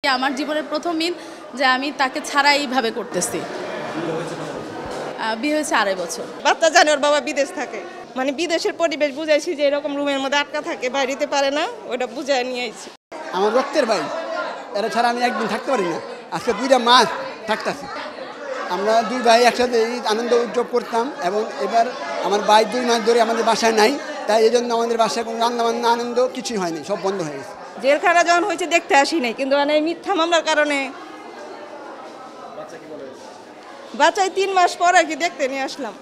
আমার জীবনের প্রথম ঈদ যে আমি তাকে ছাড়া এইভাবে করতেছি। বিয়ে হয়েছে 2.5 বছর। বাচ্চা জানে ওর বাবা বিদেশ থাকে, মানে বিদেশের পরিবেশ বুঝাইছি যে এরকম রুমের মধ্যে আটকা থাকে, বাইরেতে পারে না, ওটা বুঝায় নিয়ে আইছি। আমার রক্তের ভাই, এরা ছাড়া আমি একদিন থাকতে পারি না। আজকে 2টা মাস থাকতেছি। আমরা 2 ভাই একসাথে ঈদ আনন্দ উদযাপন করতাম এবং এবার আমার ভাই 2 মাস ধরে আমাদের বাসায় নাই, তাই এই জন্য আমাদের বাসায় কোনো রান্নাবান্না আনন্দ কিছুই হয়নি, সব বন্ধ হয়ে গেছে। জেলখানা যখন হয়েছে দেখতে আসি নাই, কিন্তু মানে এই মিথ্যা মামলার কারণে বাচ্চায় 3 মাস পর আর কি দেখতে নিয়ে আসলাম।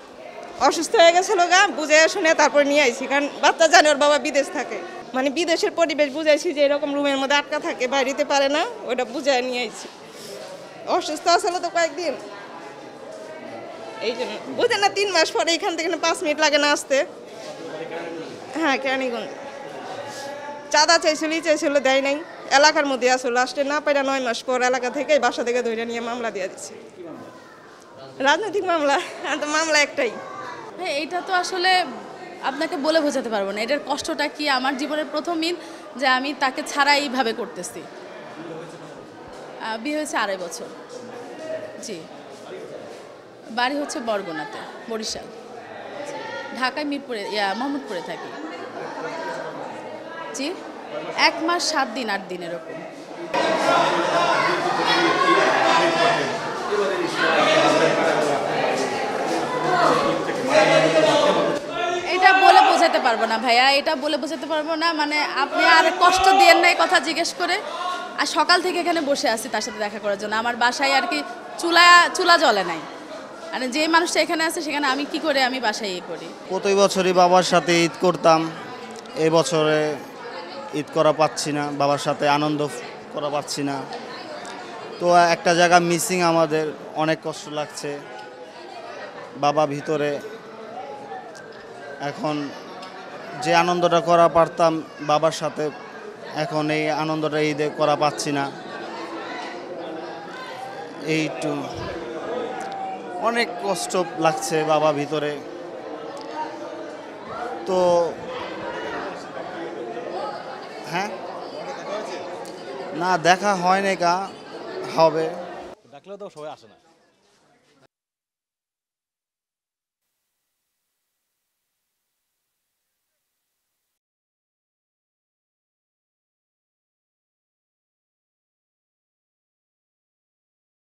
অসুস্থ হয়ে গেছিল গা, বুঝে শুনে তারপর নিয়ে আইছি, কারণ বাচ্চা জানে ওর বাবা বিদেশ থাকে, মানে বিদেশের পরিবেশ বুঝাইছি যে এরকম রুমের মধ্যে আটকা থাকে, বাইরেতে পারে না, ওটা বুঝায় নিয়ে আইছি। অসুস্থ আসলে তো কয়েকদিন, এই জন্য বুঝে না। 3 মাস পরে এখান থেকে 5 মিনিট লাগে না আসতে। হ্যাঁ, কেরানীগঞ্জ চাঁদা চাইছিল দেয় নাই, এলাকার মধ্যে আসলে লাস্টে না পাইরা 9 মাস পর এলাকা থেকে বাসা থেকে ধরে নিয়ে মামলা দিয়ে দিচ্ছে। রাজনৈতিক মামলা, তো মামলা একটাই। হ্যাঁ, এইটা তো আসলে আপনাকে বলে বোঝাতে পারবো না এটার কষ্টটা কি। আমার জীবনের প্রথম ঈদ যে আমি তাকে ছাড়া এইভাবে করতেছি। বিয়ে হয়েছে 2.5 বছর। জি, বাড়ি হচ্ছে বরগুনাতে, বরিশাল। ঢাকায় মিরপুরে মোহাম্মদপুরে থাকি। জি, 1 মাস 7 দিন 8 দিন এরকম। এটা বলে বোঝাতে পারবো না ভাইয়া, এটা বলে বোঝাতে পারবো না। মানে আপনি আর কষ্ট দিয়েন নাই কথা জিজ্ঞেস করে। আর সকাল থেকে এখানে বসে আছি তার সাথে দেখা করার জন্য। আমার বাসায় আর কি চুলা জ্বলে নাই। মানে যে মানুষটা এখানে আছে সেখানে আমি কি করে আমি বাসায় করি। প্রতি বছরই বাবার সাথে ঈদ করতাম, এই বছরে ঈদ করা পাচ্ছি না, বাবার সাথে আনন্দ করা পাচ্ছি না। তো একটা জায়গা মিসিং, আমাদের অনেক কষ্ট লাগছে। বাবা ভিতরে, এখন যে আনন্দটা করা পারতাম বাবার সাথে, এখন এই আনন্দটা ঈদে করা পাচ্ছি না। এইটু অনেক কষ্ট লাগছে বাবা ভিতরে। তো হ্যাঁ, না দেখা হয় নাই, হবে ডাকলেও তো সবাই আসে না।